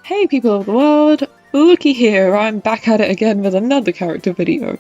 Hey people of the world, looky here, I'm back at it again with another character video.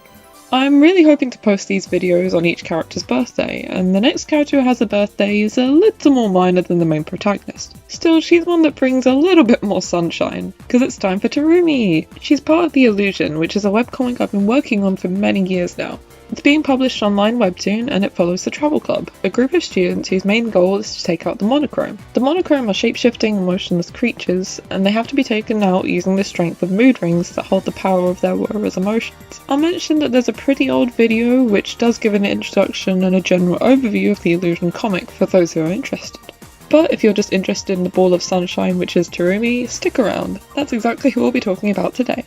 I'm really hoping to post these videos on each character's birthday, and the next character who has a birthday is a little more minor than the main protagonist. Still, she's one that brings a little bit more sunshine, because it's time for Terumi! She's part of The Illusion, which is a webcomic I've been working on for many years now. It's being published online webtoon, and it follows the Travel Club, a group of students whose main goal is to take out the monochrome. The monochrome are shape-shifting, emotionless creatures, and they have to be taken out using the strength of mood rings that hold the power of their wearer's emotions. I'll mention that there's a pretty old video which does give an introduction and a general overview of the Illusion comic for those who are interested. But if you're just interested in the ball of sunshine which is Terumi, stick around. That's exactly who we'll be talking about today.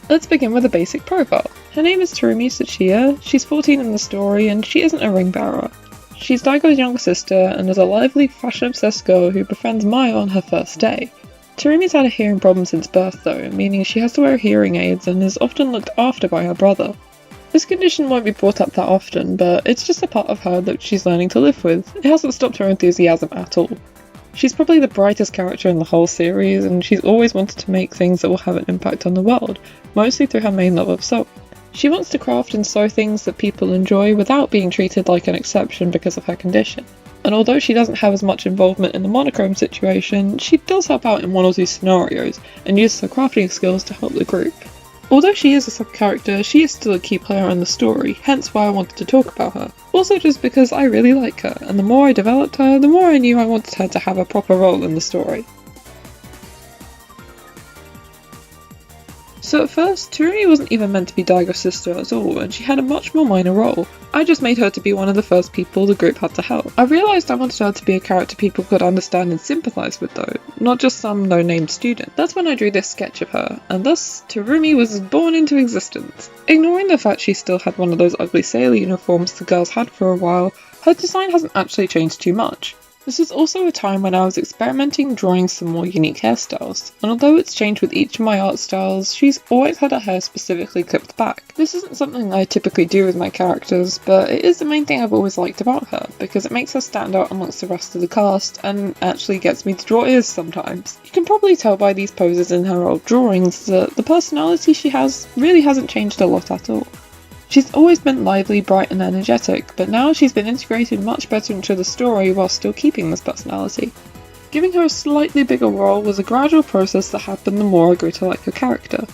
Let's begin with a basic profile. Her name is Terumi Tsuchiya, she's 14 in the story and she isn't a ring bearer. She's Daigo's younger sister and is a lively, fashion-obsessed girl who befriends Maya on her first day. Terumi's had a hearing problem since birth though, meaning she has to wear hearing aids and is often looked after by her brother. This condition won't be brought up that often, but it's just a part of her that she's learning to live with. It hasn't stopped her enthusiasm at all. She's probably the brightest character in the whole series, and she's always wanted to make things that will have an impact on the world, mostly through her main love of sewing. She wants to craft and sew things that people enjoy without being treated like an exception because of her condition. And although she doesn't have as much involvement in the monochrome situation, she does help out in one or two scenarios, and uses her crafting skills to help the group. Although she is a sub-character, she is still a key player in the story, hence why I wanted to talk about her. Also just because I really like her, and the more I developed her, the more I knew I wanted her to have a proper role in the story. So at first, Terumi wasn't even meant to be Daigo's sister at all, and she had a much more minor role. I just made her to be one of the first people the group had to help. I realised I wanted her to be a character people could understand and sympathise with though, not just some no-name student. That's when I drew this sketch of her, and thus Terumi was born into existence. Ignoring the fact she still had one of those ugly sailor uniforms the girls had for a while, her design hasn't actually changed too much. This was also a time when I was experimenting drawing some more unique hairstyles, and although it's changed with each of my art styles, she's always had her hair specifically clipped back. This isn't something I typically do with my characters, but it is the main thing I've always liked about her, because it makes her stand out amongst the rest of the cast, and actually gets me to draw ears sometimes. You can probably tell by these poses in her old drawings that the personality she has really hasn't changed a lot at all. She's always been lively, bright and energetic, but now she's been integrated much better into the story while still keeping this personality. Giving her a slightly bigger role was a gradual process that happened the more I grew to like her character.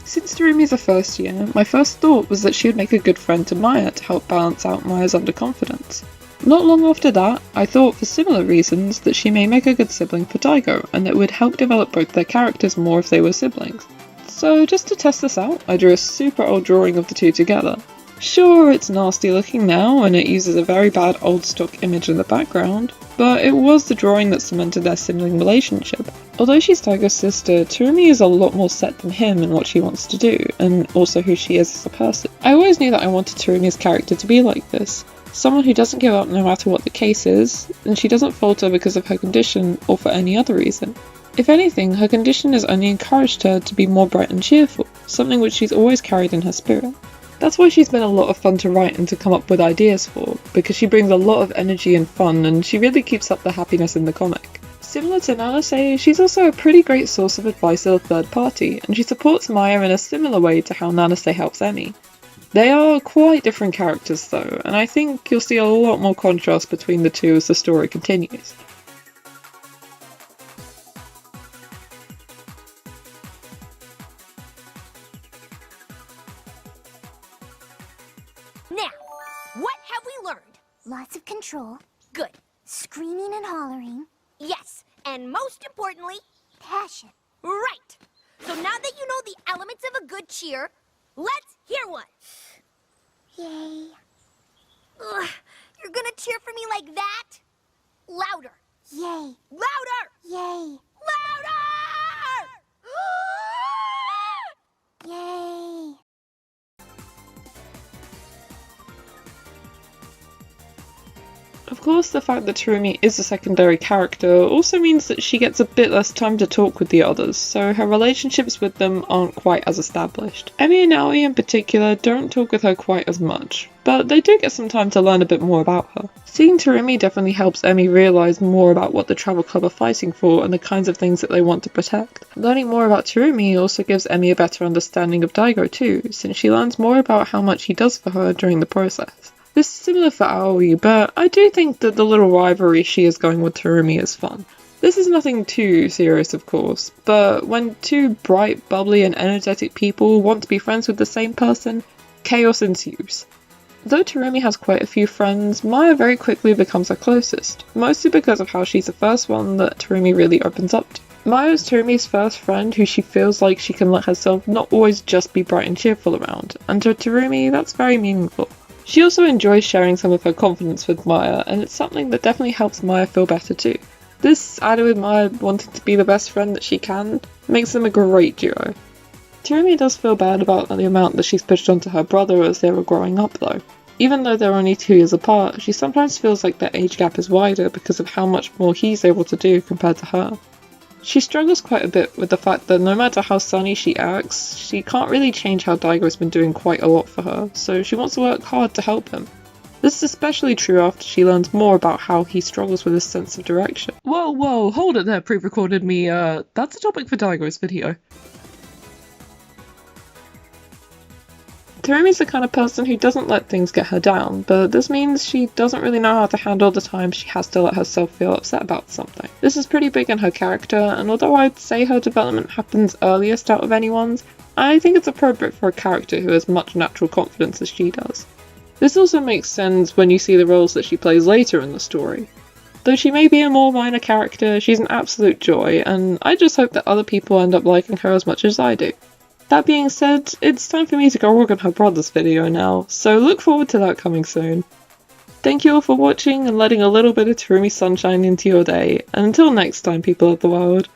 Since Terumi's a first year, my first thought was that she would make a good friend to Maya to help balance out Maya's underconfidence. Not long after that, I thought for similar reasons that she may make a good sibling for Daigo, and that would help develop both their characters more if they were siblings. So just to test this out, I drew a super old drawing of the two together. Sure, it's nasty looking now, and it uses a very bad old stock image in the background, but it was the drawing that cemented their sibling relationship. Although she's Daigo's sister, Terumi is a lot more set than him in what she wants to do, and also who she is as a person. I always knew that I wanted Terumi's character to be like this. Someone who doesn't give up no matter what the case is, and she doesn't falter because of her condition or for any other reason. If anything, her condition has only encouraged her to be more bright and cheerful, something which she's always carried in her spirit. That's why she's been a lot of fun to write and to come up with ideas for, because she brings a lot of energy and fun, and she really keeps up the happiness in the comic. Similar to Nanase, she's also a pretty great source of advice at a third party, and she supports Maya in a similar way to how Nanase helps Emi. They are quite different characters though, and I think you'll see a lot more contrast between the two as the story continues. Now, what have we learned? Lots of control, Good. screaming and hollering, Yes, and most importantly, passion. right. So now that you know the elements of a good cheer, let's hear one. Yay. Ugh, you're gonna cheer for me like that? Louder. Yay. Louder! Yay. Louder! Yay. Of course, the fact that Terumi is a secondary character also means that she gets a bit less time to talk with the others, so her relationships with them aren't quite as established. Emi and Aoi in particular don't talk with her quite as much, but they do get some time to learn a bit more about her. Seeing Terumi definitely helps Emi realise more about what the Travel Club are fighting for and the kinds of things that they want to protect. Learning more about Terumi also gives Emi a better understanding of Daigo too, since she learns more about how much he does for her during the process. This is similar for Aoi, but I do think that the little rivalry she is going with Terumi is fun. This is nothing too serious, of course, but when two bright, bubbly and energetic people want to be friends with the same person, chaos ensues. Though Terumi has quite a few friends, Maya very quickly becomes her closest, mostly because of how she's the first one that Terumi really opens up to. Maya is Terumi's first friend who she feels like she can let herself not always just be bright and cheerful around, and to Terumi that's very meaningful. She also enjoys sharing some of her confidence with Maya, and it's something that definitely helps Maya feel better too. This, added with Maya wanting to be the best friend that she can, makes them a great duo. Terumi does feel bad about the amount that she's pushed onto her brother as they were growing up though. Even though they're only 2 years apart, she sometimes feels like their age gap is wider because of how much more he's able to do compared to her. She struggles quite a bit with the fact that no matter how sunny she acts, she can't really change how Daigo's been doing quite a lot for her, so she wants to work hard to help him. This is especially true after she learns more about how he struggles with his sense of direction. Whoa, hold it there, pre-recorded me, that's a topic for Daigo's video. Terumi's the kind of person who doesn't let things get her down, but this means she doesn't really know how to handle the time she has to let herself feel upset about something. This is pretty big in her character, and although I'd say her development happens earliest out of anyone's, I think it's appropriate for a character who has much natural confidence as she does. This also makes sense when you see the roles that she plays later in the story. Though she may be a more minor character, she's an absolute joy, and I just hope that other people end up liking her as much as I do. That being said, it's time for me to go work on her brother's video now, so look forward to that coming soon. Thank you all for watching and letting a little bit of Terumi sunshine into your day, and until next time, people of the world.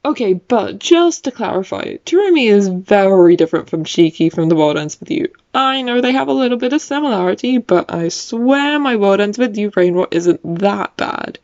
Okay, but just to clarify, Terumi is very different from Shiki from The World Ends With You. I know they have a little bit of similarity, but I swear my World Ends With You brain rot isn't that bad.